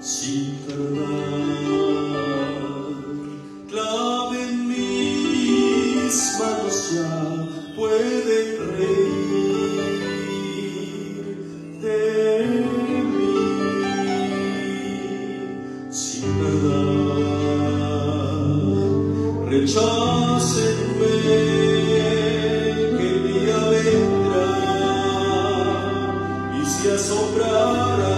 sin tardar, clave en mis manos ya pueden reír de mí, sin tardar, rechácenme, que el día vendrá y se asombrará.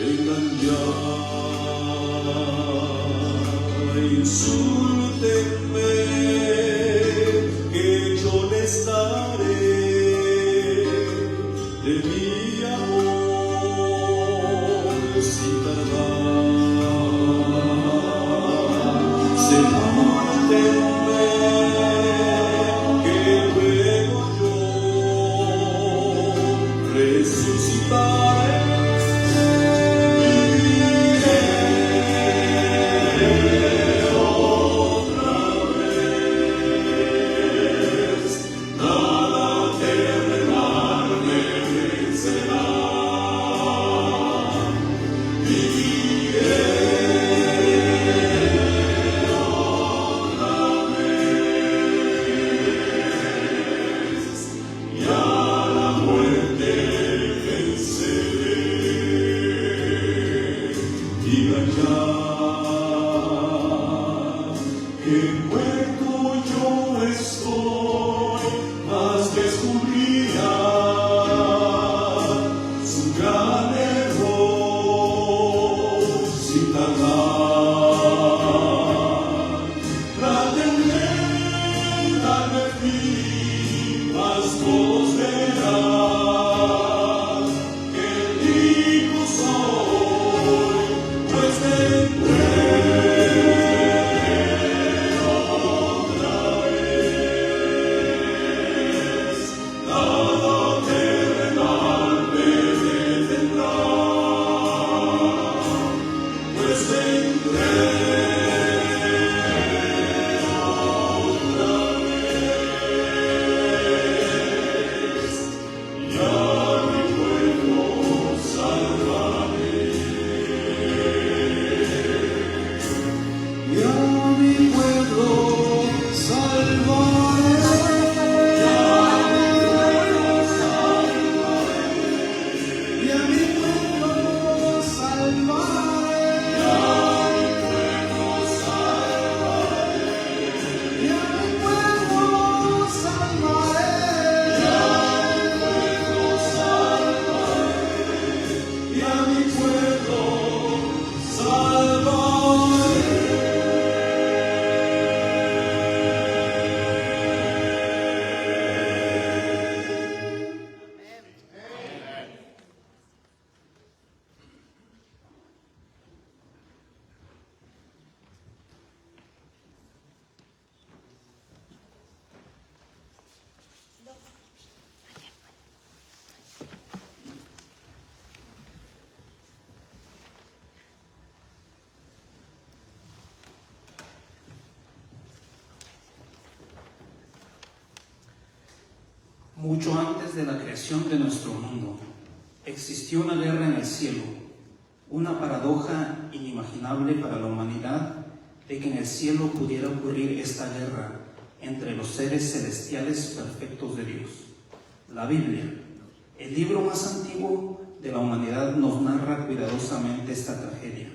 Vengan ya, insúltenme, que yo les daré de mi amor sin tardar. Sepúltenme, que luego yo resucitaré. Que muerto yo estoy, mas descubrirá su gran error sin tardar. Trátenme, darme fin, mas todos verán que el Hijo soy, pues vendré. Mucho antes de la creación de nuestro mundo, existió una guerra en el cielo, una paradoja inimaginable para la humanidad de que en el cielo pudiera ocurrir esta guerra entre los seres celestiales perfectos de Dios. La Biblia, el libro más antiguo de la humanidad, nos narra cuidadosamente esta tragedia,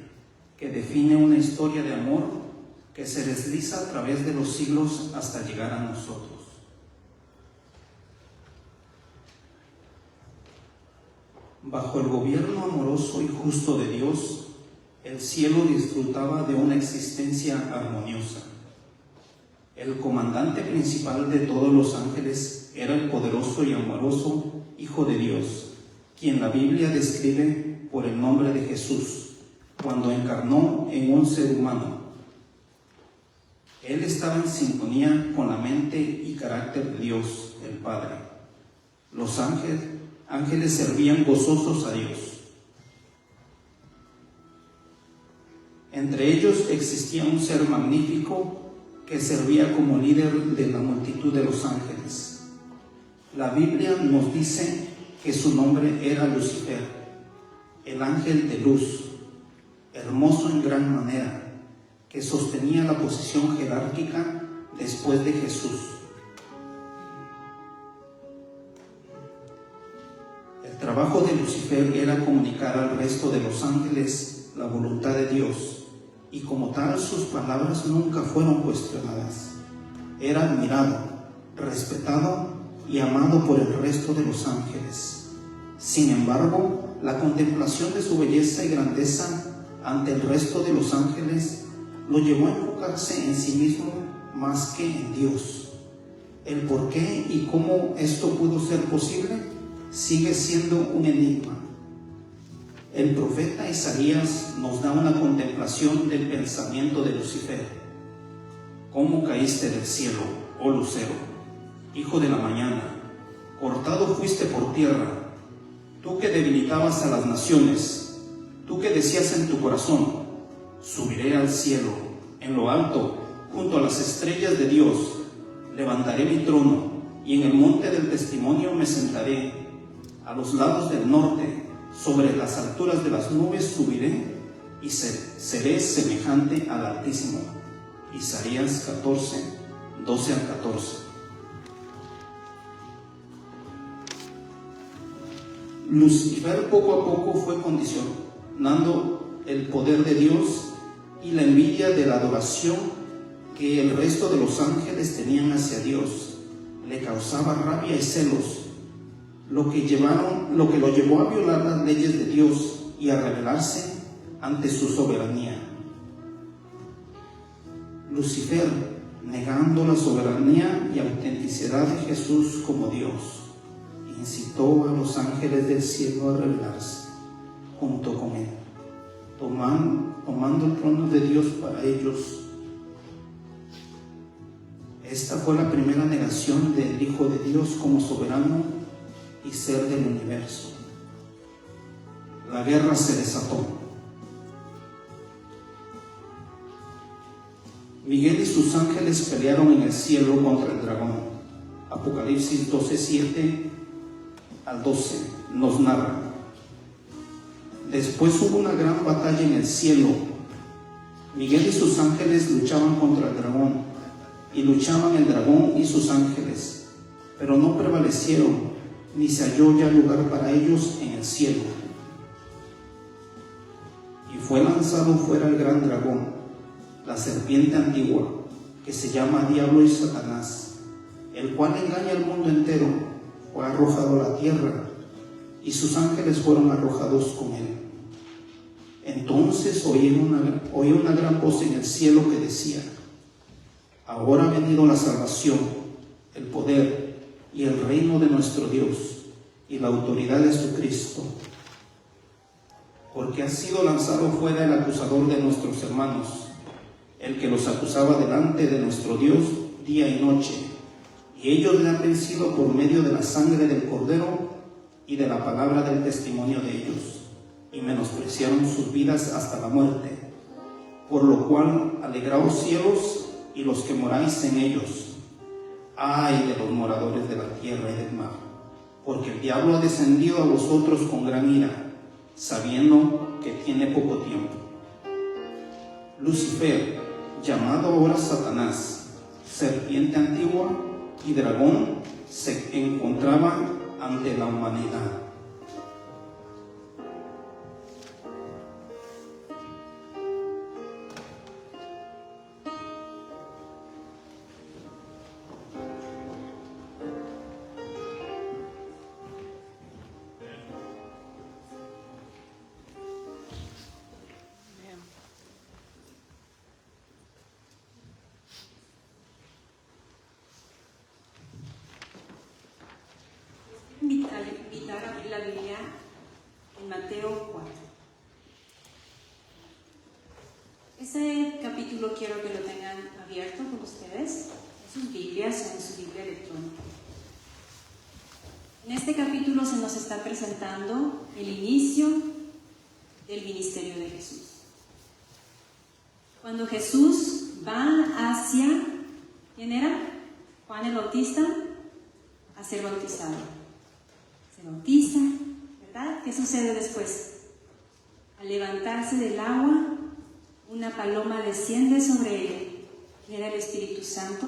que define una historia de amor que se desliza a través de los siglos hasta llegar a nosotros. Bajo el gobierno amoroso y justo de Dios, el cielo disfrutaba de una existencia armoniosa. El comandante principal de todos los ángeles era el poderoso y amoroso Hijo de Dios, quien la Biblia describe por el nombre de Jesús, cuando encarnó en un ser humano. Él estaba en sintonía con la mente y carácter de Dios, el Padre. Los ángeles servían gozosos a Dios. Entre ellos existía un ser magnífico que servía como líder de la multitud de los ángeles. La Biblia nos dice que su nombre era Lucifer, el ángel de luz, hermoso en gran manera, que sostenía la posición jerárquica después de Jesús. El trabajo de Lucifer era comunicar al resto de los ángeles la voluntad de Dios, y como tal sus palabras nunca fueron cuestionadas. Era admirado, respetado y amado por el resto de los ángeles. Sin embargo, la contemplación de su belleza y grandeza ante el resto de los ángeles lo llevó a enfocarse en sí mismo más que en Dios. El por qué y cómo esto pudo ser posible sigue siendo un enigma. El profeta Isaías nos da una contemplación del pensamiento de Lucifer. ¿Cómo caíste del cielo, oh lucero, hijo de la mañana? Cortado fuiste por tierra, tú que debilitabas a las naciones, tú que decías en tu corazón: subiré al cielo, en lo alto, junto a las estrellas de Dios, levantaré mi trono, y en el monte del testimonio me sentaré, a los lados del norte, sobre las alturas de las nubes subiré, y seré semejante al Altísimo. Isaías 14, 12 al 14. Lucifer poco a poco fue condicionando el poder de Dios y la envidia de la adoración que el resto de los ángeles tenían hacia Dios. Le causaba rabia y celos, lo que lo llevó a violar las leyes de Dios y a rebelarse ante su soberanía. Lucifer, negando la soberanía y autenticidad de Jesús como Dios, incitó a los ángeles del cielo a rebelarse junto con él, tomando el trono de Dios para ellos. Esta fue la primera negación del Hijo de Dios como soberano y ser del universo. La guerra se desató. Miguel y sus ángeles pelearon en el cielo contra el dragón. Apocalipsis 12, 7 al 12 nos narra. Después hubo una gran batalla en el cielo. Miguel y sus ángeles luchaban contra el dragón, y luchaban el dragón y sus ángeles, pero no prevalecieron, ni se halló ya lugar para ellos en el cielo. Y fue lanzado fuera el gran dragón, la serpiente antigua, que se llama Diablo y Satanás, el cual engaña al mundo entero. Fue arrojado a la tierra, y sus ángeles fueron arrojados con él. Entonces oí una gran voz en el cielo que decía: ahora ha venido la salvación, el poder y el reino de nuestro Dios y la autoridad de su Cristo, porque ha sido lanzado fuera el acusador de nuestros hermanos, el que los acusaba delante de nuestro Dios día y noche, y ellos le han vencido por medio de la sangre del Cordero y de la palabra del testimonio de ellos, y menospreciaron sus vidas hasta la muerte. Por lo cual, alegraos cielos y los que moráis en ellos. Ay de los moradores de la tierra y del mar, porque el diablo ha descendido a vosotros con gran ira, sabiendo que tiene poco tiempo. Lucifer, llamado ahora Satanás, serpiente antigua y dragón, se encontraba ante la humanidad. invitar a abrir la Biblia en Mateo 4. Ese capítulo quiero que lo tengan abierto con ustedes, en sus Biblias o en su Biblia electrónica. En este capítulo se nos está presentando el inicio del ministerio de Jesús. Cuando Jesús va hacia, ¿quién era? Juan el Bautista, a ser bautizado. Se bautiza, ¿verdad? ¿Qué sucede después? Al levantarse del agua, una paloma desciende sobre él, que era el Espíritu Santo,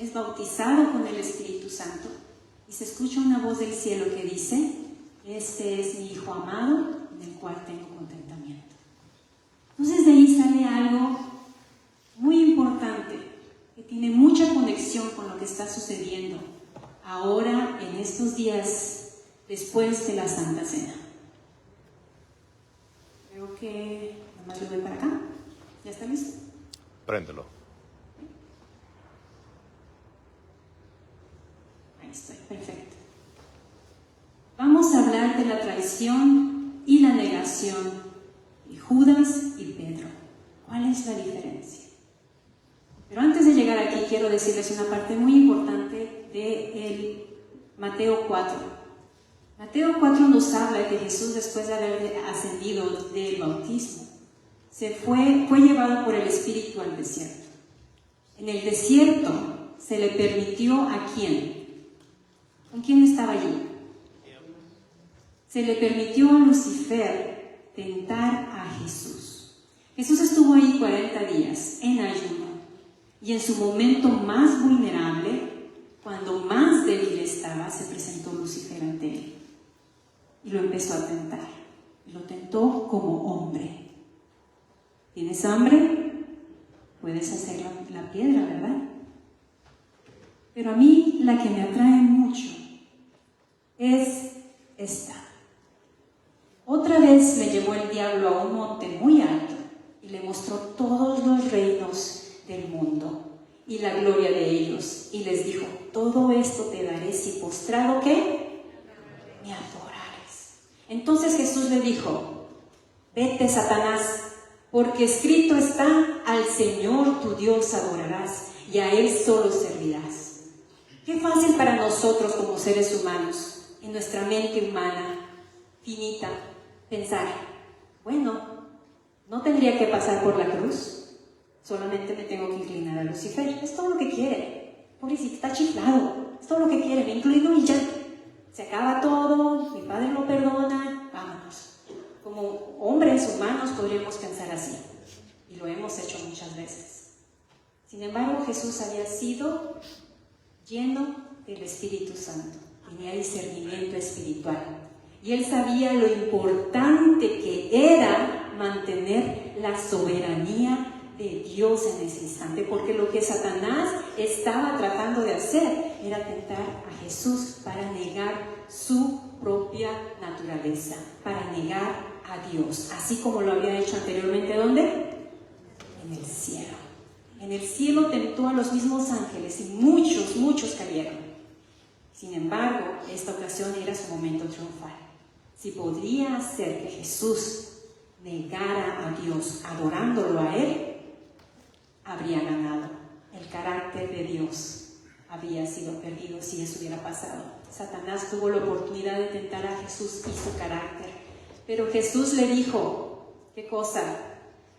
es bautizado con el Espíritu Santo, y se escucha una voz del cielo que dice: este es mi Hijo amado, en el cual tengo contentamiento. Entonces de ahí sale algo muy importante, que tiene mucha conexión con lo que está sucediendo ahora en estos días después de la Santa Cena. Creo que nada más lo doy para acá. ¿Ya está listo? Préndelo. Ahí estoy, perfecto. Vamos a hablar de la traición y la negación de Judas y Pedro. ¿Cuál es la diferencia? Pero antes de llegar aquí quiero decirles una parte muy importante de Mateo 4. Mateo 4 nos habla de que Jesús, después de haber ascendido del bautismo, fue llevado por el Espíritu al desierto. En el desierto se le permitió ¿a quién? ¿Con quién estaba allí? Se le permitió a Lucifer tentar a Jesús. Jesús estuvo ahí 40 días en ayuno, y en su momento más vulnerable, cuando más débil estaba, se presentó Lucifer ante él y lo empezó a tentar. Lo tentó como hombre. ¿Tienes hambre? Puedes hacer la piedra, ¿verdad? Pero a mí la que me atrae mucho es esta. Otra vez le llevó el diablo a un monte muy alto y le mostró todos los reinos del mundo y la gloria de ellos, y les dijo: todo esto te daré si postrado, ¿qué? Me adorares. Entonces Jesús le dijo: vete, Satanás, porque escrito está: al Señor tu Dios adorarás y a Él solo servirás. Qué fácil para nosotros como seres humanos, en nuestra mente humana finita, pensar: bueno, no tendría que pasar por la cruz, solamente me tengo que inclinar a Lucifer. Es todo lo que quiere. Pobrecito, está chiflado. Es todo lo que quiere. Me inclino y ya. Se acaba todo. Mi padre lo perdona. Vámonos. Como hombres humanos podríamos pensar así. Y lo hemos hecho muchas veces. Sin embargo, Jesús había sido lleno del Espíritu Santo. Tenía discernimiento espiritual. Y él sabía lo importante que era mantener la soberanía de Dios en ese instante, porque lo que Satanás estaba tratando de hacer era tentar a Jesús para negar su propia naturaleza, para negar a Dios, así como lo había hecho anteriormente. ¿Dónde? En el cielo. En el cielo tentó a los mismos ángeles y muchos cayeron. Sin embargo, esta ocasión era su momento triunfal. Si podría hacer que Jesús negara a Dios adorándolo a Él, habría ganado. El carácter de Dios había sido perdido si eso hubiera pasado. Satanás tuvo la oportunidad de tentar a Jesús y su carácter, pero Jesús le dijo: ¿qué cosa?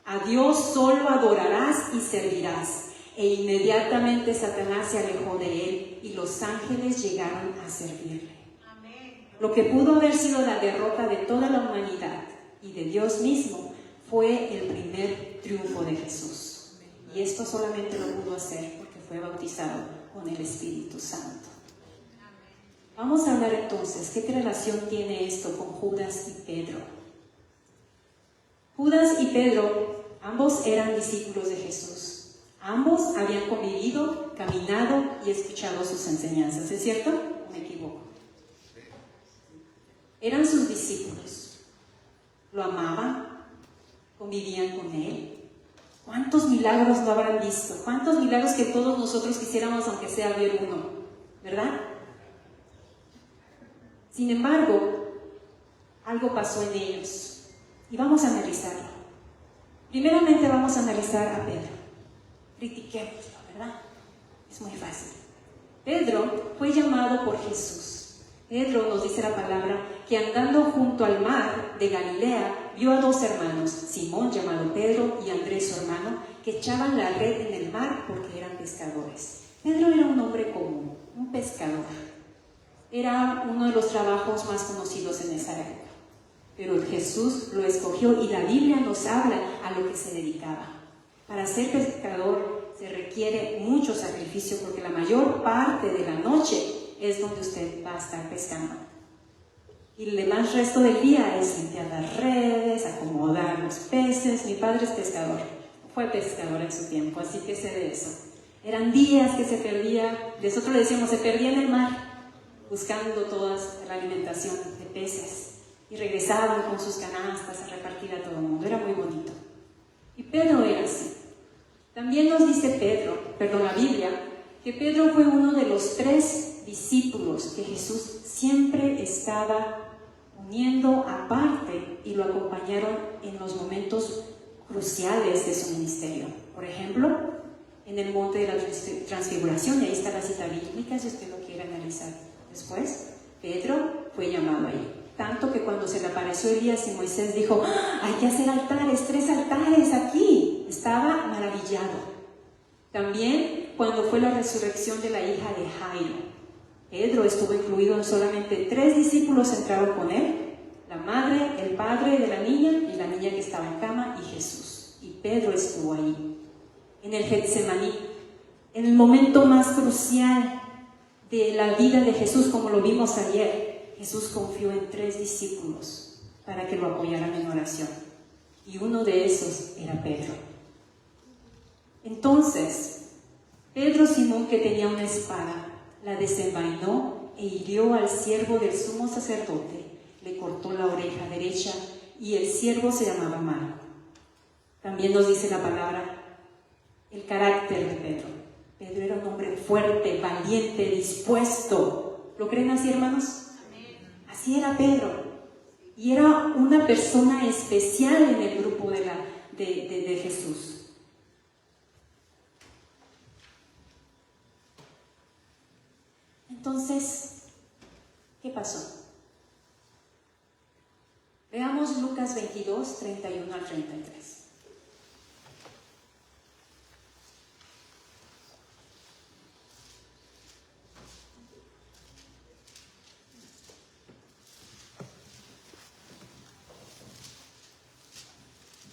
A Dios solo adorarás y servirás. E inmediatamente Satanás se alejó de él y los ángeles llegaron a servirle. Amén. Lo que pudo haber sido la derrota de toda la humanidad y de Dios mismo fue el primer triunfo de Jesús. Y esto solamente lo pudo hacer porque fue bautizado con el Espíritu Santo. Vamos a hablar entonces, ¿qué relación tiene esto con Judas y Pedro? Judas y Pedro, ambos eran discípulos de Jesús. Ambos habían convivido, caminado y escuchado sus enseñanzas. ¿Es cierto? ¿O me equivoco? Eran sus discípulos. Lo amaban, convivían con él. ¿Cuántos milagros no habrán visto? ¿Cuántos milagros que todos nosotros quisiéramos, aunque sea ver uno? ¿Verdad? Sin embargo, algo pasó en ellos y vamos a analizarlo. Primeramente vamos a analizar a Pedro. Critiquémoslo, ¿verdad? Es muy fácil. Pedro fue llamado por Jesús. Pedro, nos dice la palabra, que andando junto al mar de Galilea, vio a dos hermanos, Simón llamado Pedro y Andrés su hermano, que echaban la red en el mar porque eran pescadores. Pedro era un hombre común, un pescador. Era uno de los trabajos más conocidos en esa época. Pero Jesús lo escogió y la Biblia nos habla a lo que se dedicaba. Para ser pescador se requiere mucho sacrificio porque la mayor parte de la noche es donde usted va a estar pescando. Y el demás resto del día es limpiar las redes, acomodar los peces. Mi padre es pescador, fue pescador en su tiempo, así que sé de eso. Eran días que se perdía, nosotros le decíamos, se perdía en el mar, buscando toda la alimentación de peces. Y regresaban con sus canastas a repartir a todo el mundo. Era muy bonito. Y Pedro era así. También nos dice la Biblia, que Pedro fue uno de los 3 discípulos que Jesús siempre estaba uniendo aparte y lo acompañaron en los momentos cruciales de su ministerio. Por ejemplo, en el monte de la transfiguración, y ahí está la cita bíblica si usted lo quiere analizar después. Pedro fue llamado ahí. Tanto que cuando se le apareció Elías y Moisés dijo, hay que hacer altares, 3 altares aquí. Estaba maravillado. También cuando fue la resurrección de la hija de Jairo, Pedro estuvo incluido en solamente 3 discípulos entraron con él, la madre, el padre de la niña y la niña que estaba en cama y Jesús. Y Pedro estuvo ahí. En el Getsemaní, en el momento más crucial de la vida de Jesús, como lo vimos ayer, Jesús confió en 3 discípulos para que lo apoyaran en oración. Y uno de esos era Pedro. Entonces, Pedro Simón, que tenía una espada, la desenvainó e hirió al siervo del sumo sacerdote, le cortó la oreja derecha y el siervo se llamaba Malco. También nos dice la palabra el carácter de Pedro. Pedro era un hombre fuerte, valiente, dispuesto. ¿Lo creen así, hermanos? Así era Pedro. Y era una persona especial en el grupo de Jesús. Entonces, ¿qué pasó? Veamos Lucas 22, 31 al 33.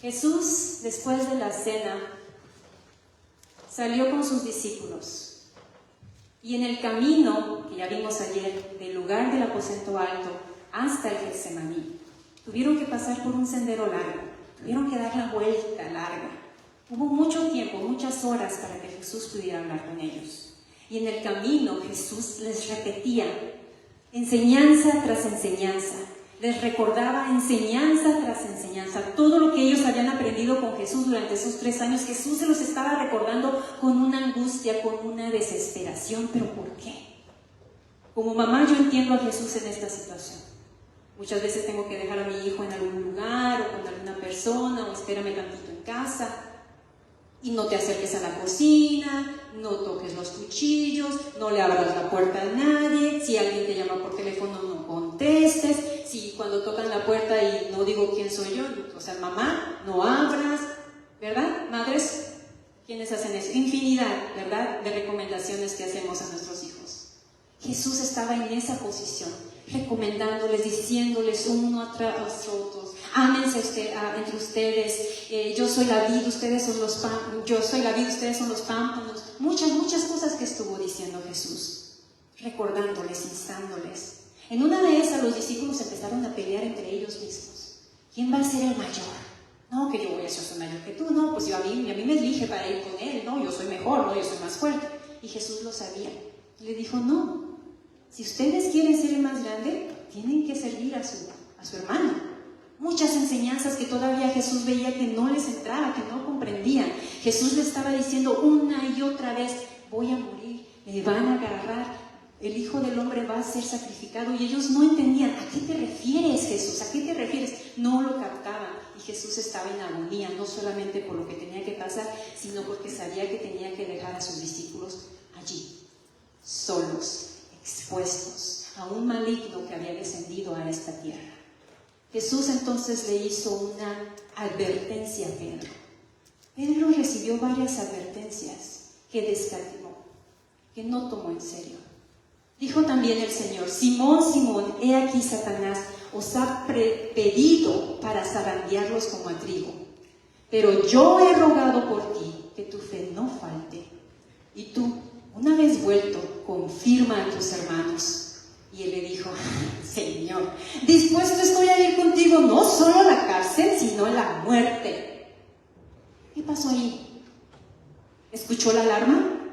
Jesús, después de la cena, salió con sus discípulos. Y en el camino, que ya vimos ayer, del lugar del aposento alto hasta el Getsemaní, tuvieron que pasar por un sendero largo, tuvieron que dar la vuelta larga. Hubo mucho tiempo, muchas horas para que Jesús pudiera hablar con ellos. Y en el camino Jesús les repetía enseñanza tras enseñanza, les recordaba enseñanza tras enseñanza. Todo lo que ellos habían aprendido con Jesús durante esos 3 años, Jesús se los estaba recordando con una angustia, con una desesperación. ¿Pero por qué? Como mamá yo entiendo a Jesús en esta situación. Muchas veces tengo que dejar a mi hijo en algún lugar o con alguna persona, o espérame tantito en casa. Y no te acerques a la cocina, no toques los cuchillos, no le abras la puerta a nadie. Si alguien te llama por teléfono, no contestes. Si cuando tocan la puerta y no digo quién soy yo, o sea, mamá, no abras, ¿verdad? Madres, ¿quiénes hacen eso? Infinidad, ¿verdad?, de recomendaciones que hacemos a nuestros hijos. Jesús estaba en esa posición, recomendándoles, diciéndoles uno tras otros, ámense entre ustedes, yo soy la vid, ustedes son los pámpanos, yo soy la vid, ustedes son los pámpanos. Muchas cosas que estuvo diciendo Jesús, recordándoles, instándoles. En una de esas los discípulos empezaron a pelear entre ellos mismos. ¿Quién va a ser el mayor? No, que yo voy a ser mayor que tú. No, pues a mí me elige para ir con él. No, yo soy mejor, no, yo soy más fuerte. Y Jesús lo sabía. Y le dijo, no, si ustedes quieren ser el más grande, tienen que servir a su hermano. Muchas enseñanzas que todavía Jesús veía que no les entraba, que no comprendían. Jesús le estaba diciendo una y otra vez, voy a morir, me van a agarrar, el Hijo del Hombre va a ser sacrificado, y ellos no entendían. ¿A qué te refieres, Jesús? ¿A qué te refieres? No lo captaban, y Jesús estaba en agonía, no solamente por lo que tenía que pasar, sino porque sabía que tenía que dejar a sus discípulos allí, solos, expuestos a un maligno que había descendido a esta tierra. Jesús entonces le hizo una advertencia a Pedro. Pedro recibió varias advertencias que descatimó, que no tomó en serio. Dijo también el Señor: Simón, Simón, he aquí Satanás os ha pedido para zarandearlos como a trigo. Pero yo he rogado por ti que tu fe no falte. Y tú, una vez vuelto, confirma a tus hermanos. Y él le dijo: Señor, dispuesto estoy a ir contigo, no solo a la cárcel, sino a la muerte. ¿Qué pasó ahí? ¿Escuchó la alarma?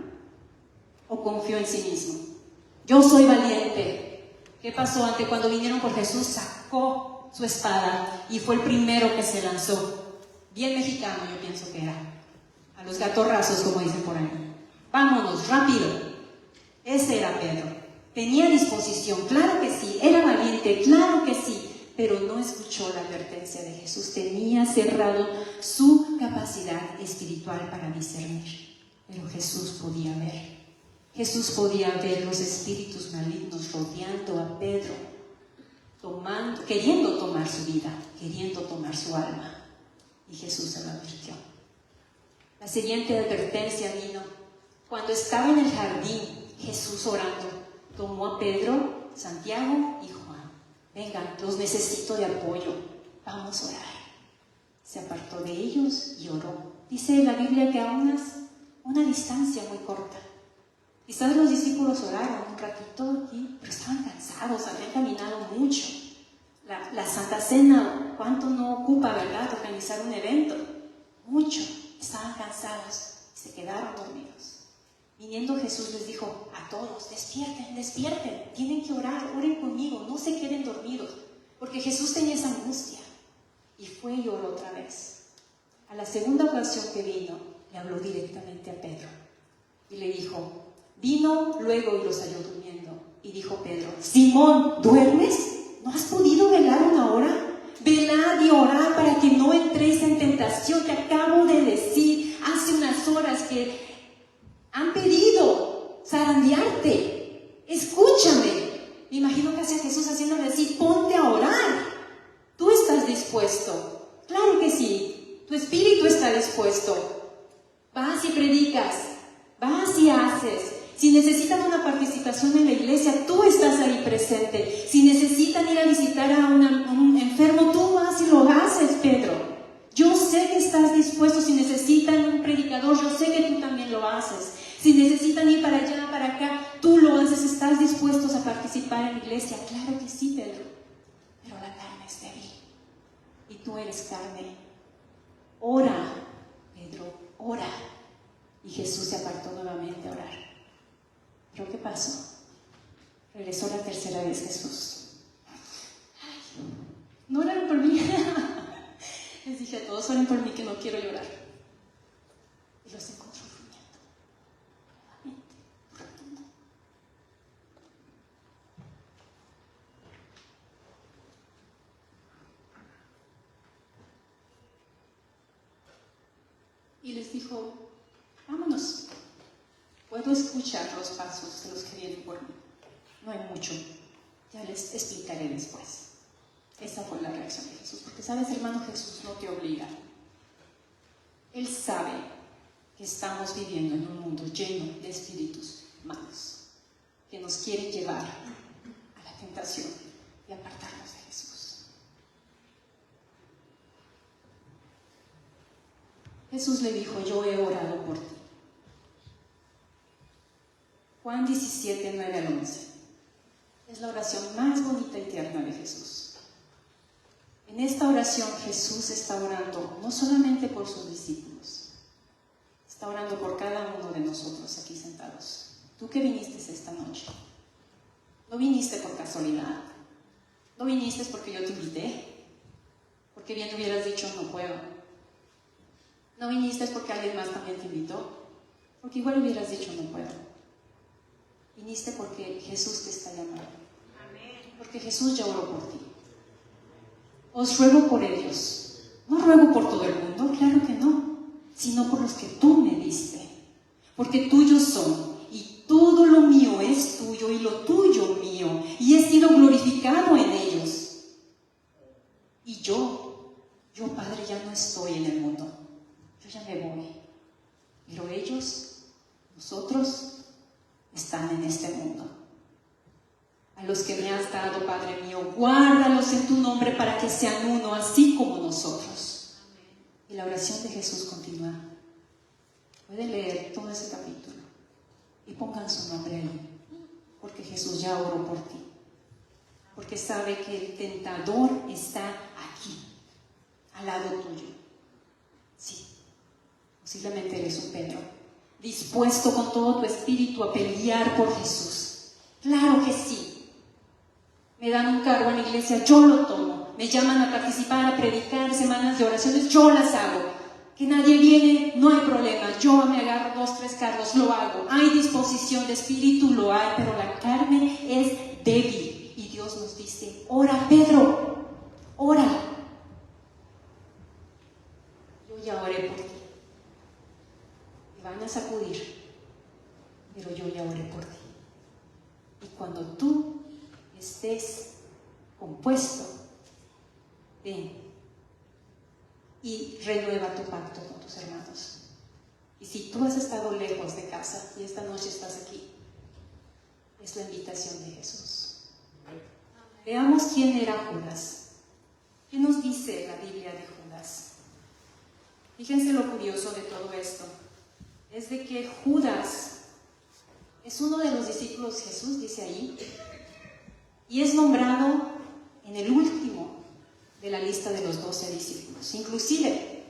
¿O confió en sí mismo? Yo soy valiente. ¿Qué pasó antes? Cuando vinieron por Jesús, sacó su espada y fue el primero que se lanzó. Bien mexicano, yo pienso que era. A los gatorrazos, como dicen por ahí. Vámonos, rápido. Ese era Pedro. Tenía disposición, claro que sí. Era valiente, claro que sí. Pero no escuchó la advertencia de Jesús. Tenía cerrado su capacidad espiritual para discernir. Pero Jesús podía ver. Jesús podía ver los espíritus malignos rodeando a Pedro, queriendo tomar su vida, queriendo tomar su alma. Y Jesús se lo advirtió. La siguiente advertencia vino cuando estaba en el jardín. Jesús, orando, tomó a Pedro, Santiago y Juan. Vengan, los necesito de apoyo, vamos a orar. Se apartó de ellos y oró. Dice la Biblia que a una distancia muy corta. Quizás los discípulos oraron un ratito aquí, pero estaban cansados, habían caminado mucho. La Santa Cena, ¿cuánto no ocupa, verdad, organizar un evento? Mucho. Estaban cansados y se quedaron dormidos. Viniendo Jesús les dijo a todos: despierten, despierten, tienen que orar, oren conmigo, no se queden dormidos. Porque Jesús tenía esa angustia. Y fue y oró otra vez. A la segunda ocasión que vino, le habló directamente a Pedro. Y le dijo, vino luego y los halló durmiendo. Y dijo Pedro: Simón, ¿duermes? ¿No has podido velar una hora? Velad y orad para que no entréis en tentación. Te acabo de decir hace unas horas que han pedido zarandearte. Escúchame. Me imagino que hace Jesús haciéndole decir: ponte a orar. Tú estás dispuesto. Claro que sí. Tu espíritu está dispuesto. Vas y predicas. Vas y haces. Si necesitan una participación en la iglesia, tú estás ahí presente. Si necesitan ir a visitar a un enfermo, tú vas y lo haces, Pedro. Yo sé que estás dispuesto. Si necesitan un predicador, yo sé que tú también lo haces. Si necesitan ir para allá, para acá, tú lo haces. ¿Estás dispuestos a participar en la iglesia? Claro que sí, Pedro. Pero la carne es débil. Y tú eres carne. Ora, Pedro, ora. Y Jesús se apartó nuevamente a orar. ¿Pero qué pasó? Regresó la tercera vez Jesús. Ay, no oren por mí. Les dije a todos: oren por mí, que no quiero llorar. Y los encontró durmiendo. Nuevamente. Y les dijo: vámonos. Puedo escuchar los pasos de los que vienen por mí. No hay mucho. Ya les explicaré después. Esa fue la reacción de Jesús. Porque sabes, hermano, Jesús no te obliga. Él sabe que estamos viviendo en un mundo lleno de espíritus malos que nos quieren llevar a la tentación y apartarnos de Jesús. Jesús le dijo: yo he orado por ti. Juan 17, 9 al 11. Es la oración más bonita y tierna de Jesús. En esta oración Jesús está orando no solamente por sus discípulos, está orando por cada uno de nosotros aquí sentados. Tú que viniste esta noche, no viniste por casualidad, no viniste porque yo te invité, porque bien hubieras dicho no puedo. No viniste porque alguien más también te invitó, porque igual hubieras dicho no puedo. Viniste porque Jesús te está llamando. Porque Jesús ya oró por ti. Os ruego por ellos. No ruego por todo el mundo, claro que no, sino por los que tú me diste. Porque tuyos son, y todo lo mío es tuyo, y lo tuyo mío, y he sido glorificado en ellos. Y yo, Padre, ya no estoy en el mundo. Yo ya me voy. Pero ellos, nosotros, están en este mundo. A los que me has dado, Padre mío, guárdalos en tu nombre para que sean uno, así como nosotros. Y la oración de Jesús continúa. Pueden leer todo ese capítulo y pongan su nombre ahí, porque Jesús ya oró por ti. Porque sabe que el tentador está aquí, al lado tuyo. Sí, posiblemente eres un Pedro, dispuesto con todo tu espíritu a pelear por Jesús. Claro que sí. Me dan un cargo en la iglesia, yo lo tomo. Me llaman a participar, a predicar semanas de oraciones, yo las hago. Que nadie viene, no hay problema. Yo me agarro 2, 3 cargos, lo hago. Hay disposición de espíritu, lo hay, pero la carne es débil. Y Dios nos dice, ora Pedro, ora. Yo ya oré por ti. Me van a sacudir, pero yo ya oré por ti. Y cuando tú estés compuesto, ven y renueva tu pacto con tus hermanos. Y si tú has estado lejos de casa y esta noche estás aquí, es la invitación de Jesús. Veamos quién era Judas. ¿Qué nos dice la Biblia de Judas? Fíjense lo curioso de todo esto. Es de que Judas es uno de los discípulos de Jesús, dice ahí, y es nombrado en el último de la lista de los 12 discípulos. Inclusive,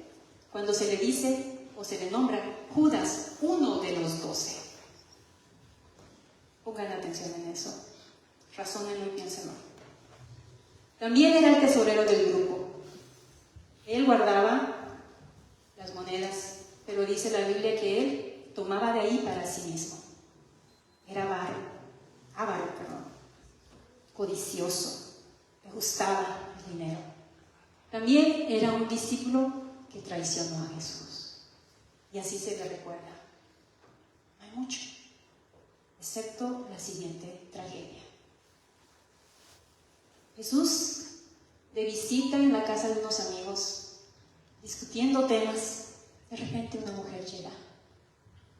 cuando se le dice o se le nombra Judas, uno de los 12. Pongan atención en eso. Razónenlo y piénsenlo. También era el tesorero del grupo. Él guardaba las monedas, pero dice la Biblia que él tomaba de ahí para sí mismo. Era avaro, codicioso, le gustaba el dinero. También era un discípulo que traicionó a Jesús. Y así se le recuerda. No hay mucho, excepto la siguiente tragedia. Jesús, de visita en la casa de unos amigos, discutiendo temas, de repente una mujer llega.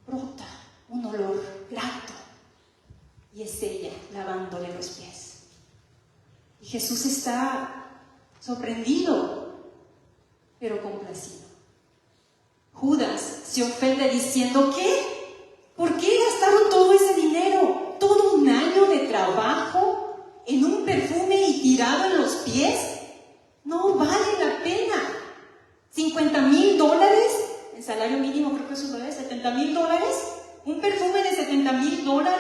Brota un olor grato. Y es ella lavándole los pies. Y Jesús está sorprendido, pero complacido. Judas se ofende diciendo, ¿qué? ¿Por qué gastaron todo ese dinero? ¿Todo un año de trabajo en un perfume y tirado en los pies? No vale la pena. $50,000, el salario mínimo creo que eso es $70,000, un perfume de $70,000.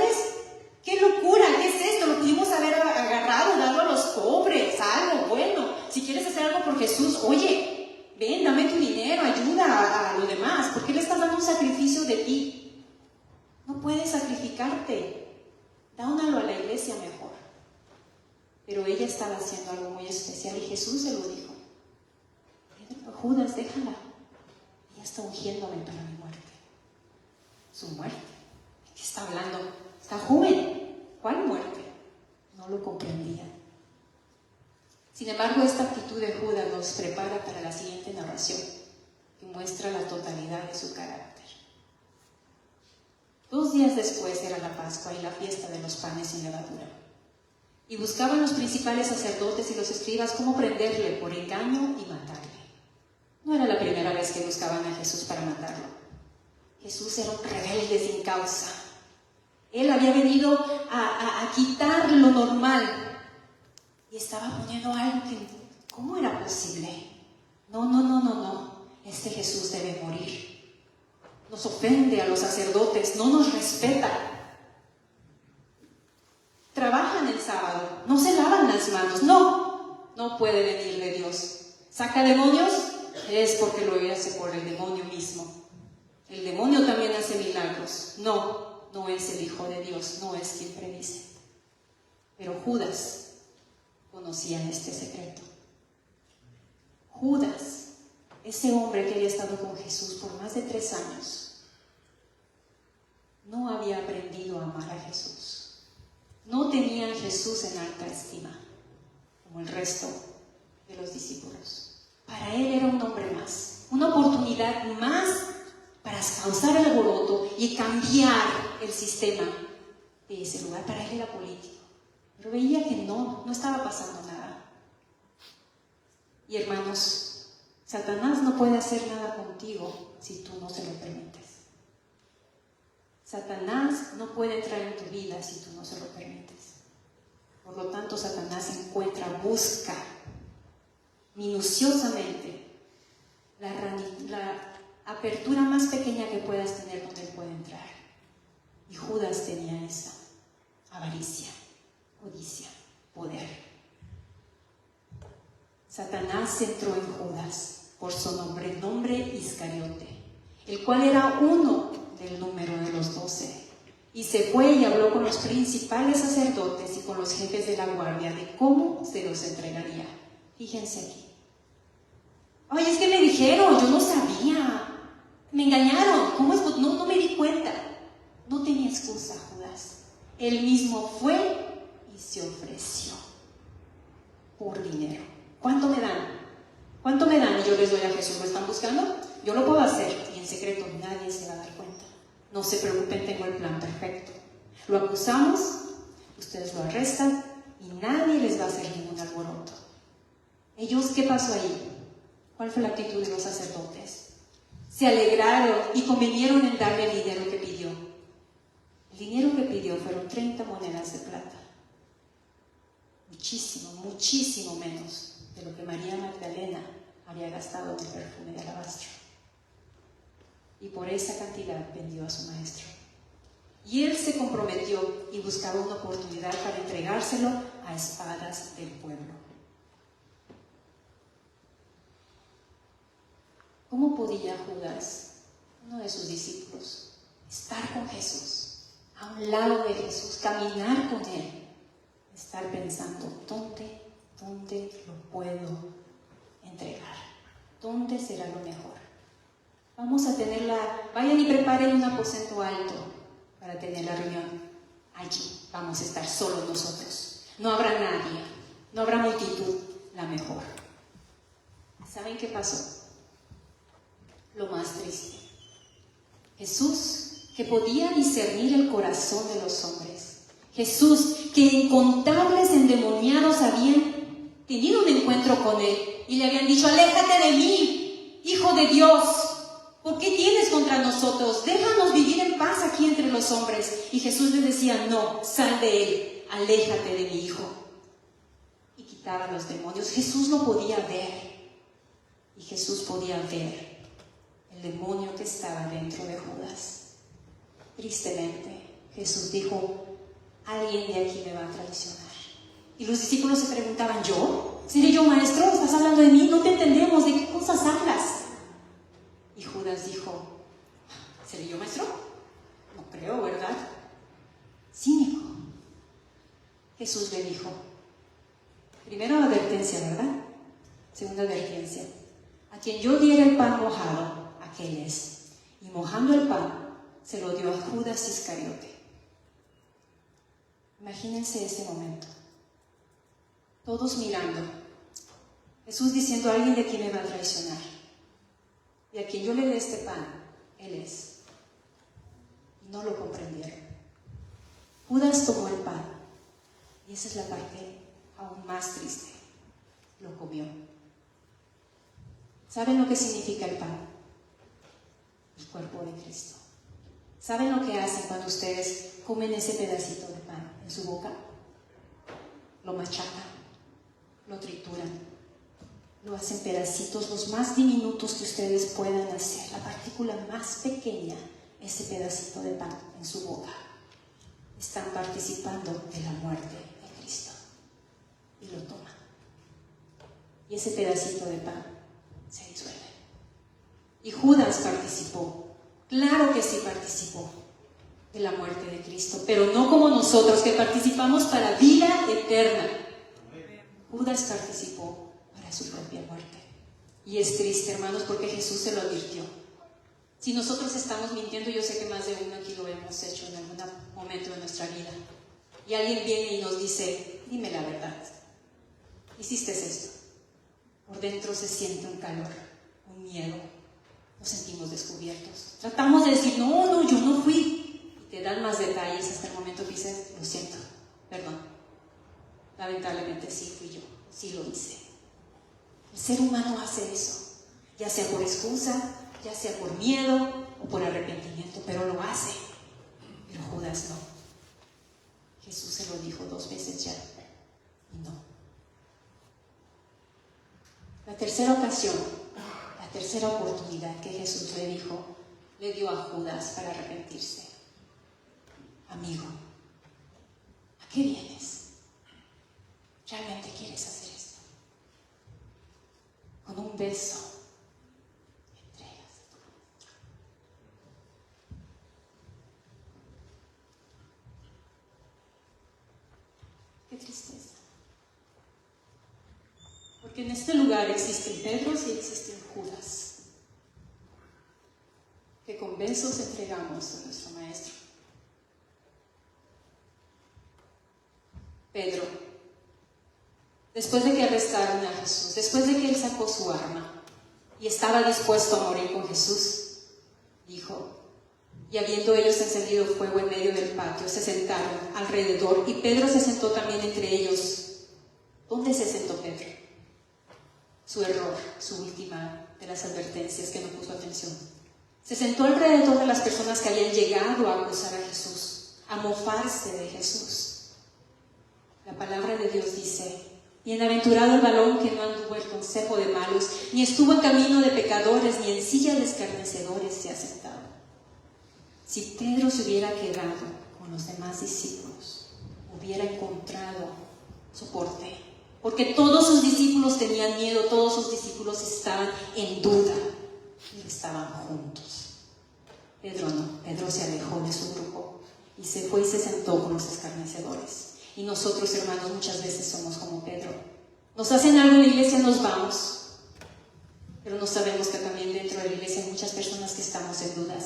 ¡Qué locura! ¿Qué es esto? Lo pudimos haber agarrado, dado a los pobres, algo bueno. Si quieres hacer algo por Jesús, oye, ven, dame tu dinero, ayuda a lo demás. ¿Por qué le estás dando un sacrificio de ti? No puedes sacrificarte. Dónalo a la iglesia mejor. Pero ella estaba haciendo algo muy especial y Jesús se lo dijo. Judas, déjala. Ella está ungiéndome para mi muerte. Su muerte. ¿De qué está hablando? Está joven. ¿Cuál muerte? No lo comprendía. Sin embargo, esta actitud de Judas nos prepara para la siguiente narración, que muestra la totalidad de su carácter. 2 días después era la Pascua y la fiesta de los panes sin levadura. Y buscaban los principales sacerdotes y los escribas cómo prenderle por engaño y matarle. No era la primera vez que buscaban a Jesús para matarlo. Jesús era un rebelde sin causa. Él había venido a quitar lo normal y estaba poniendo algo que, ¿cómo era posible? No. Este Jesús debe morir. Nos ofende a los sacerdotes, no nos respeta. Trabajan el sábado, no se lavan las manos. No puede venir de Dios. ¿Saca demonios? Es porque lo hace por el demonio mismo. El demonio también hace milagros. No no es el Hijo de Dios, no es quien predice. Pero Judas conocía este secreto. Judas, ese hombre que había estado con Jesús por más de 3 años, no había aprendido a amar a Jesús. No tenía a Jesús en alta estima, como el resto de los discípulos. Para él era un hombre más, una oportunidad más para causar el alboroto y cambiar el sistema de ese lugar. Para él era político, pero veía que no estaba pasando nada. Y hermanos, Satanás no puede hacer nada contigo si tú no se lo permites. Satanás no puede entrar en tu vida si tú no se lo permites. Por lo tanto, Satanás busca minuciosamente la apertura más pequeña que puedas tener donde él puede entrar. Y Judas tenía esa avaricia, codicia, poder. Satanás entró en Judas por su nombre Iscariote, el cual era uno del número de los 12. Y se fue y habló con los principales sacerdotes y con los jefes de la guardia de cómo se los entregaría. Fíjense aquí. Ay, es que me dijeron, yo no sabía. Me engañaron. ¿Cómo es? No me di cuenta. No tenía excusa, Judas. Él mismo fue y se ofreció por dinero. ¿Cuánto me dan? ¿Cuánto me dan? Y yo les doy a Jesús. ¿Lo están buscando? Yo lo puedo hacer. Y en secreto nadie se va a dar cuenta. No se preocupen, tengo el plan perfecto. Lo acusamos, ustedes lo arrestan y nadie les va a hacer ningún alboroto. Ellos, ¿qué pasó ahí? ¿Cuál fue la actitud de los sacerdotes? Se alegraron y convinieron en darle el dinero que pidió. El dinero que pidió fueron 30 monedas de plata. Muchísimo, muchísimo menos de lo que María Magdalena había gastado en el perfume de alabastro. Y por esa cantidad vendió a su maestro. Y él se comprometió y buscaba una oportunidad para entregárselo a espadas del pueblo. ¿Cómo podía Judas, uno de sus discípulos, estar con Jesús, a un lado de Jesús, caminar con él, estar pensando, ¿dónde lo puedo entregar? ¿Dónde será lo mejor? Vamos a vayan y preparen un aposento alto para tener la reunión. Allí vamos a estar solos nosotros. No habrá nadie, no habrá multitud, la mejor. ¿Saben qué pasó? Lo más triste. Jesús, que podía discernir el corazón de los hombres. Jesús, que incontables endemoniados habían tenido un encuentro con él y le habían dicho, aléjate de mí, Hijo de Dios. ¿Por qué tienes contra nosotros? Déjanos vivir en paz aquí entre los hombres. Y Jesús les decía, no, sal de él, aléjate de mi hijo. Y quitaba a los demonios. Jesús lo podía ver. Y Jesús podía ver el demonio que estaba dentro de Judas. Tristemente, Jesús dijo, alguien de aquí me va a traicionar. Y los discípulos se preguntaban, ¿yo? ¿Seré yo, maestro? ¿Estás hablando de mí? No te entendemos. ¿De qué cosas hablas? Y Judas dijo, ¿seré yo, maestro? No creo, ¿verdad? Cínico. Jesús le dijo, primero advertencia, ¿verdad? Segunda advertencia, a quien yo diera el pan mojado, aquel es. Y mojando el pan, se lo dio a Judas Iscariote. Imagínense ese momento. Todos mirando. Jesús diciendo, alguien de quien me va a traicionar. Y a quien yo le dé este pan, él es. Y no lo comprendieron. Judas tomó el pan. Y esa es la parte aún más triste. Lo comió. ¿Saben lo que significa el pan? El cuerpo de Cristo. ¿Saben lo que hacen cuando ustedes comen ese pedacito de pan en su boca? Lo machacan, lo trituran. Lo hacen pedacitos los más diminutos que ustedes puedan hacer. La partícula más pequeña, ese pedacito de pan en su boca. Están participando de la muerte de Cristo. Y lo toman. Y ese pedacito de pan se disuelve. Y Judas participó. Claro que sí participó. de la muerte de Cristo, pero no como nosotros que participamos para vida eterna. Judas participó para su propia muerte. Y es triste, hermanos, porque Jesús se lo advirtió. Si nosotros estamos mintiendo, yo sé que más de uno aquí lo hemos hecho en algún momento de nuestra vida, y alguien viene y nos dice, dime la verdad, hiciste esto. Por dentro se siente un calor, un miedo, nos sentimos descubiertos. Tratamos de decir, no, yo no fui. Y te dan más detalles hasta el momento que dices, lo siento, perdón. Lamentablemente sí fui yo, sí lo hice. El ser humano hace eso, ya sea por excusa, ya sea por miedo o por arrepentimiento, pero lo hace. Pero Judas no. Jesús se lo dijo 2 veces ya, y no. La tercera ocasión, la tercera oportunidad que Jesús le dio a Judas para arrepentirse. Amigo, ¿a qué vienes? ¿Realmente quieres hacer esto? Con un beso, entregas tu maestro. Qué tristeza. Porque en este lugar existen Pedros y existen Judas, que con besos entregamos a nuestro maestro. Pedro, después de que arrestaron a Jesús, después de que él sacó su arma y estaba dispuesto a morir con Jesús, dijo, y habiendo ellos encendido fuego en medio del patio, se sentaron alrededor, y Pedro se sentó también entre ellos. ¿Dónde se sentó Pedro? Su error, su última de las advertencias, que no puso atención. Se sentó alrededor de las personas que habían llegado a acusar a Jesús, a mofarse de Jesús. La palabra de Dios dice, bienaventurado el varón que no anduvo el consejo de malos, ni estuvo en camino de pecadores, ni en silla de escarnecedores se ha sentado. Si Pedro se hubiera quedado con los demás discípulos, hubiera encontrado soporte, porque todos sus discípulos tenían miedo, todos sus discípulos estaban en duda y estaban juntos. Pedro no, Pedro se alejó de su grupo y se fue y se sentó con los escarnecedores. Y nosotros, hermanos, muchas veces somos como Pedro. Nos hacen algo en la iglesia, nos vamos, pero no sabemos que también dentro de la iglesia hay muchas personas que estamos en dudas,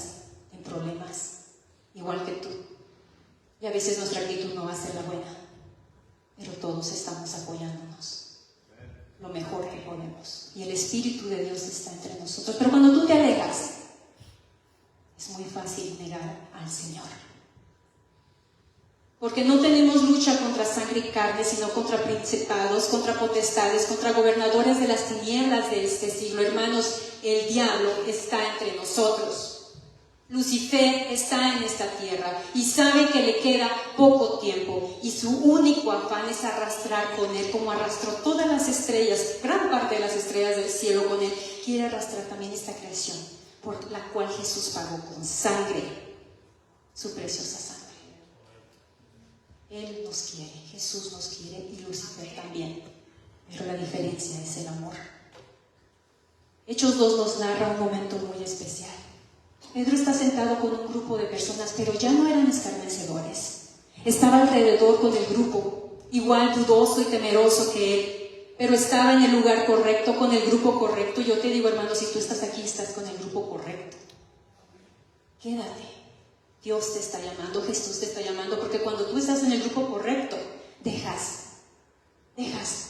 en problemas, igual que tú. Y a veces nuestra actitud no va a ser la buena, pero todos estamos apoyándonos lo mejor que podemos. Y el Espíritu de Dios está entre nosotros. Pero cuando tú te alejas, es muy fácil negar al Señor. Porque no tenemos lucha contra sangre y carne, sino contra principados, contra potestades, contra gobernadores de las tinieblas de este siglo. Hermanos, el diablo está entre nosotros. Lucifer está en esta tierra y sabe que le queda poco tiempo, y su único afán es arrastrar con él, como arrastró todas las estrellas, gran parte de las estrellas del cielo con él. Quiere arrastrar también esta creación, por la cual Jesús pagó con sangre, su preciosa sangre. Él nos quiere, Jesús nos quiere, y Lucifer también, pero la diferencia es el amor. Hechos 2 nos narra un momento muy especial. Pedro está sentado con un grupo de personas, pero ya no eran escarnecedores. Estaba alrededor con el grupo, igual dudoso y temeroso que él, pero estaba en el lugar correcto, con el grupo correcto. Yo te digo, hermano, si tú estás aquí, estás con el grupo correcto. Quédate. Dios te está llamando, Jesús te está llamando, porque cuando tú estás en el grupo correcto, dejas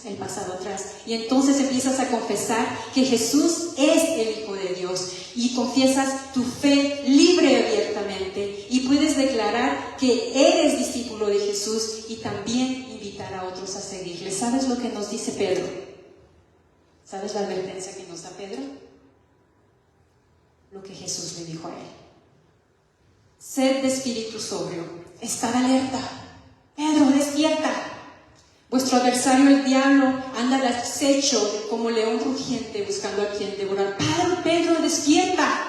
el pasado atrás, y entonces empiezas a confesar que Jesús es el Hijo de Dios, y confiesas tu fe libre y abiertamente, y puedes declarar que eres discípulo de Jesús y también invitar a otros a seguirle. ¿Sabes lo que nos dice Pedro? ¿Sabes la advertencia que nos da Pedro? Lo que Jesús le dijo a él: sed de espíritu sobrio, estad alerta. Pedro, despierta. Vuestro adversario, el diablo, anda al acecho como león rugiente buscando a quien devorar. Pedro, despierta.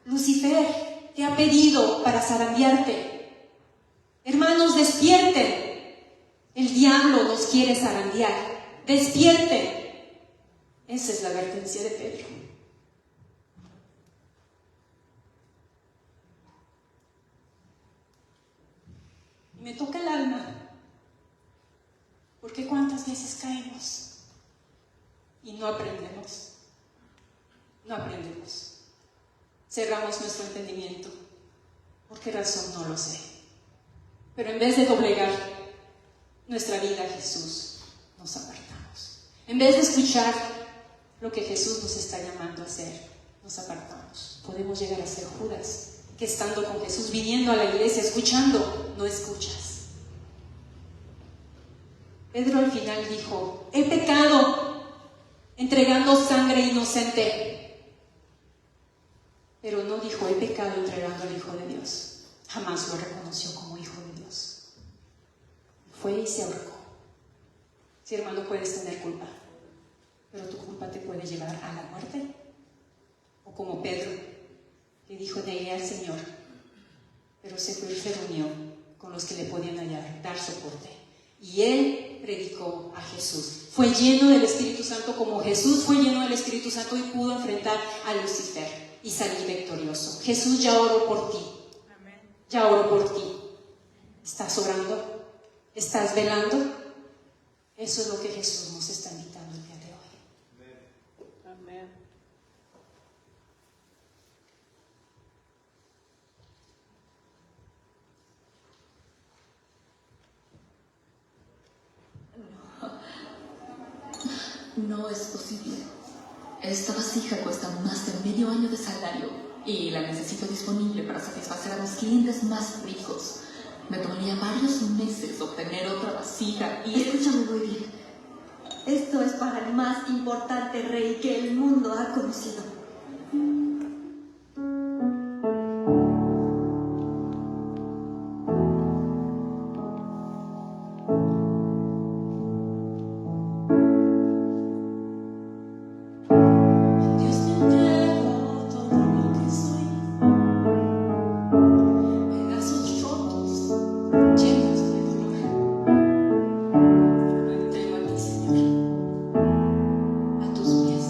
Lucifer te ha pedido para zarandearte. Hermanos, despierten. El diablo nos quiere zarandear. Despierten. Esa es la advertencia de Pedro. Y me toca el alma, porque cuántas veces caemos y no aprendemos. No aprendemos. Cerramos nuestro entendimiento. ¿Por qué razón? No lo sé. Pero en vez de doblegar nuestra vida a Jesús, nos apartamos. En vez de escuchar lo que Jesús nos está llamando a hacer, nos apartamos. Podemos llegar a ser Judas, que estando con Jesús, viniendo a la iglesia, escuchando, no escuchas. Pedro al final dijo: he pecado entregando sangre inocente. Pero no dijo: he pecado entregando al Hijo de Dios. Jamás lo reconoció como Hijo de Dios. Fue y se ahorcó. Sí, hermano, puedes tener culpa, pero tu culpa te puede llevar a la muerte. O como Pedro, que dijo: negué al Señor, pero se fue y se reunió con los que le podían dar soporte. Y él predicó a Jesús. Fue lleno del Espíritu Santo como Jesús fue lleno del Espíritu Santo y pudo enfrentar a Lucifer y salir victorioso. Jesús ya oró por ti. Ya oró por ti. ¿Estás orando? ¿Estás velando? Eso es lo que Jesús nos está invitando el día de hoy. Amén. No es posible. Esta vasija cuesta más de medio año de salario y la necesito disponible para satisfacer a los clientes más ricos. Me tomaría varios meses obtener otra vasija y... Escúchame muy bien. Esto es para el más importante rey que el mundo ha conocido. Dios te entrego todo lo que soy, pedazos rotos, llenos de dolor. Lo entrego a ti, Señor, a tus pies.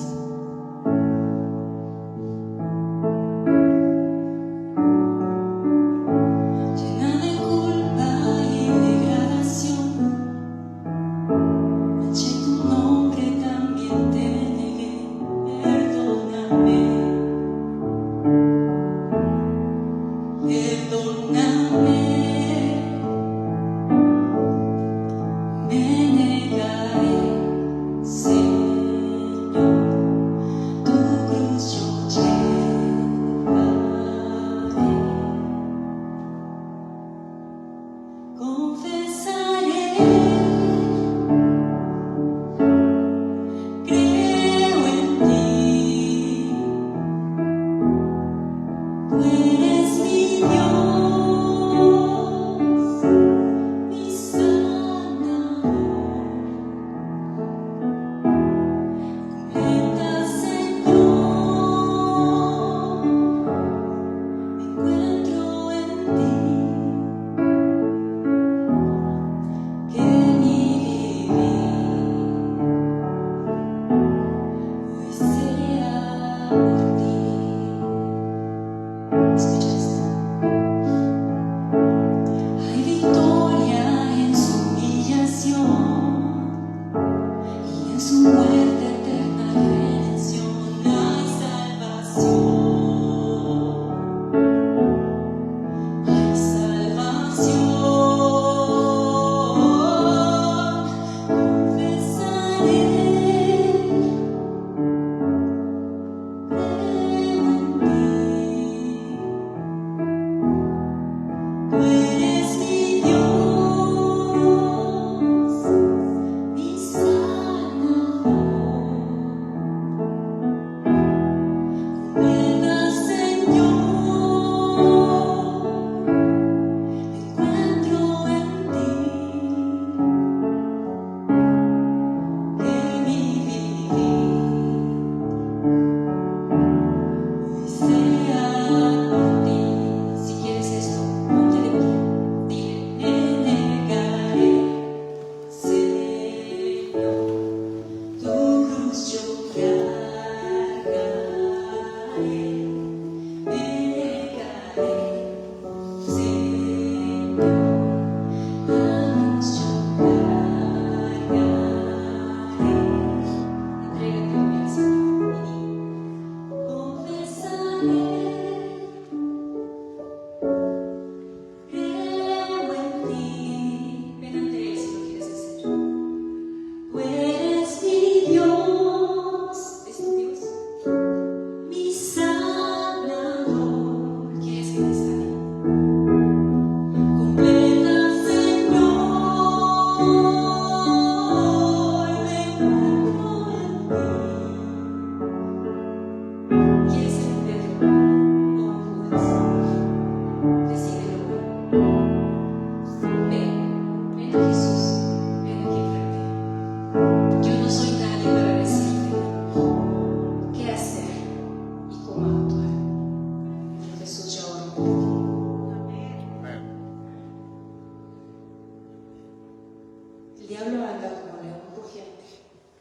diablo anda como león rugiente,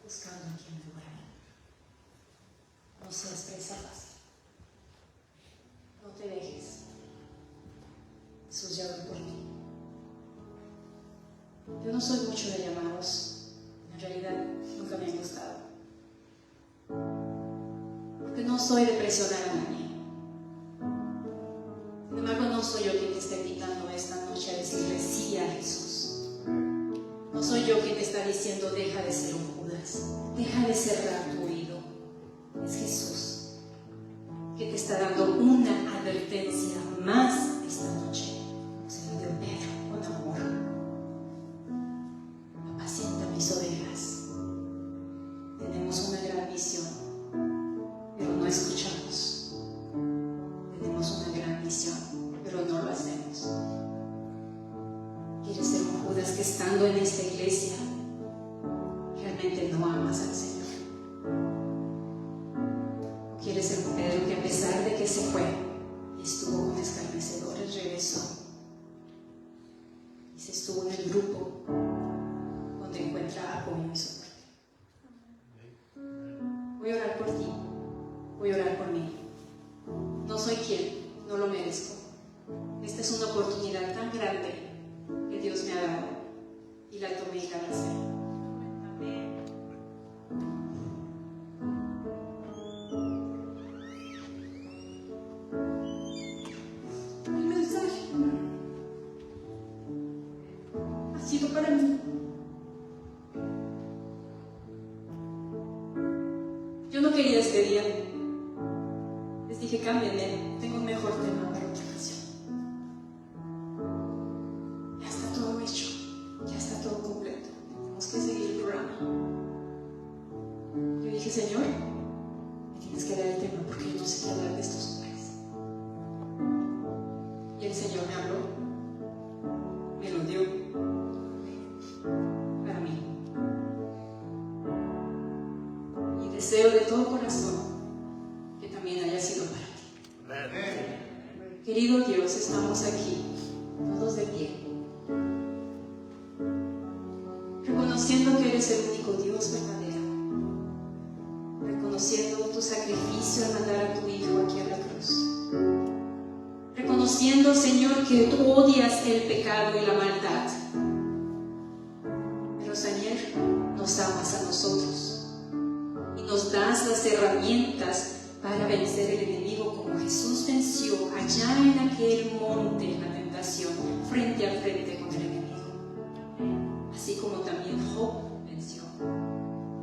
buscando a quien devorar. No seas presa fácil. No te dejes. Jesús ya va por ti. Yo no soy mucho de llamados. En realidad, nunca me han gustado. Porque no soy de presionar a nadie. Sin embargo, no soy yo quien te está invitando esta noche a decirle sí a Jesús. No soy yo quien te está diciendo deja de ser un Judas, deja de cerrar tu oído. Es Jesús que te está dando una advertencia más esta noche. Se lo dio Pedro con amor. Apacienta mis ovejas. Tenemos una gran misión, pero no escuchamos. Tenemos una gran misión, pero no lo hacemos. ¿Quieres ser un Judas que estando en esta iglesia realmente no amas al Señor? ¿Quieres ser un Pedro que a pesar de que se fue y estuvo con escarnecedores, regresó y se estuvo en el grupo donde encuentra apoyo y soporte? Voy a orar por ti, voy a orar por mí. No soy quien, no lo merezco. Esta es una oportunidad tan grande que Dios me ha dado y la tomé y la abracé. Amén. El mensaje ha sido para mí. Yo no quería este día. Les dije, cámbienme, tengo un mejor tema para otra ocasión. Ya está todo hecho, ya está todo completo. Tenemos que seguir el programa. Yo dije, Señor, me tienes que dar el tema porque yo no sé qué hablar de estos hombres. Y el Señor me habló, me lo dio para mí. Y deseo de todo corazón que también haya sido para ti. Querido Dios, estamos aquí, todos de pie, reconociendo que eres el único Dios verdadero, reconociendo tu sacrificio al mandar a tu Hijo aquí a la cruz, reconociendo, Señor, que tú odias el pecado y la maldad, pero, Señor, nos amas a nosotros y nos das las herramientas para vencer el enemigo como Jesús venció allá en aquel monte en la tentación, frente a frente con el enemigo. Así como también Job venció,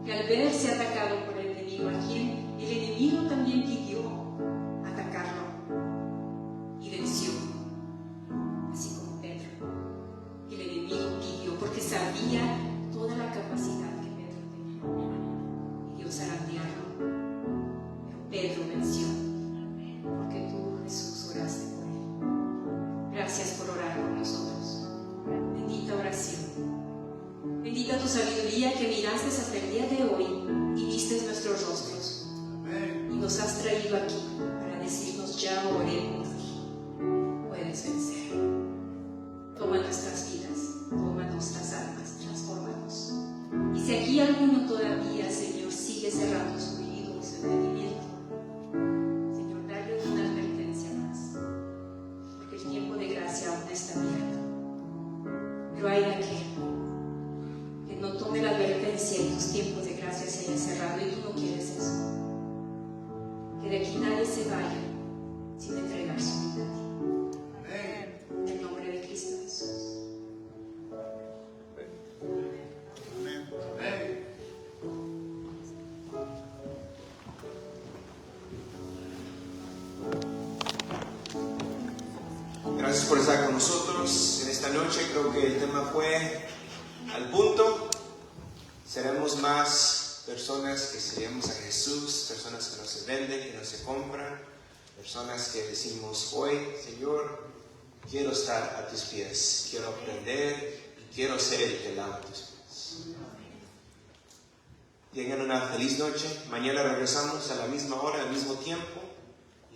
que al verse atacado por el enemigo, a quien el enemigo también pidió atacarlo, y venció. Así como Pedro, el enemigo pidió, porque sabía toda la capacidad que Pedro tenía, y Dios zarandearlo. Pedro venció, porque tú, Jesús, oraste por él. Gracias por orar por nosotros. Bendita oración. Bendita tu sabiduría que miraste hasta el día de hoy y vistes nuestros rostros. Y nos has traído aquí para decirnos, ya oremos. Puedes vencer. Toma nuestras vidas, toma nuestras almas, transfórmanos. Y si aquí alguno todavía, Señor, sigue cerrando su oído y su entendimiento, está abierto. Pero hay aquel que no tome la advertencia y tus tiempos de gracia se hayan cerrado y tú no quieres eso. Que de aquí nadie se vaya sin entregar su vida a ti. En el nombre de Cristo Jesús. Gracias por estar con nosotros en esta noche. Creo que el tema fue al punto. Seremos más personas que seguimos a Jesús, personas que no se venden, que no se compran, personas que decimos hoy, Señor, quiero estar a tus pies, quiero aprender y quiero ser el que lava tus pies. Tengan una feliz noche. Mañana regresamos a la misma hora, al mismo tiempo.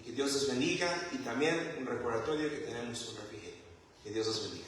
Que Dios los bendiga y también un recordatorio que tenemos un refrigerio. Que Dios los bendiga.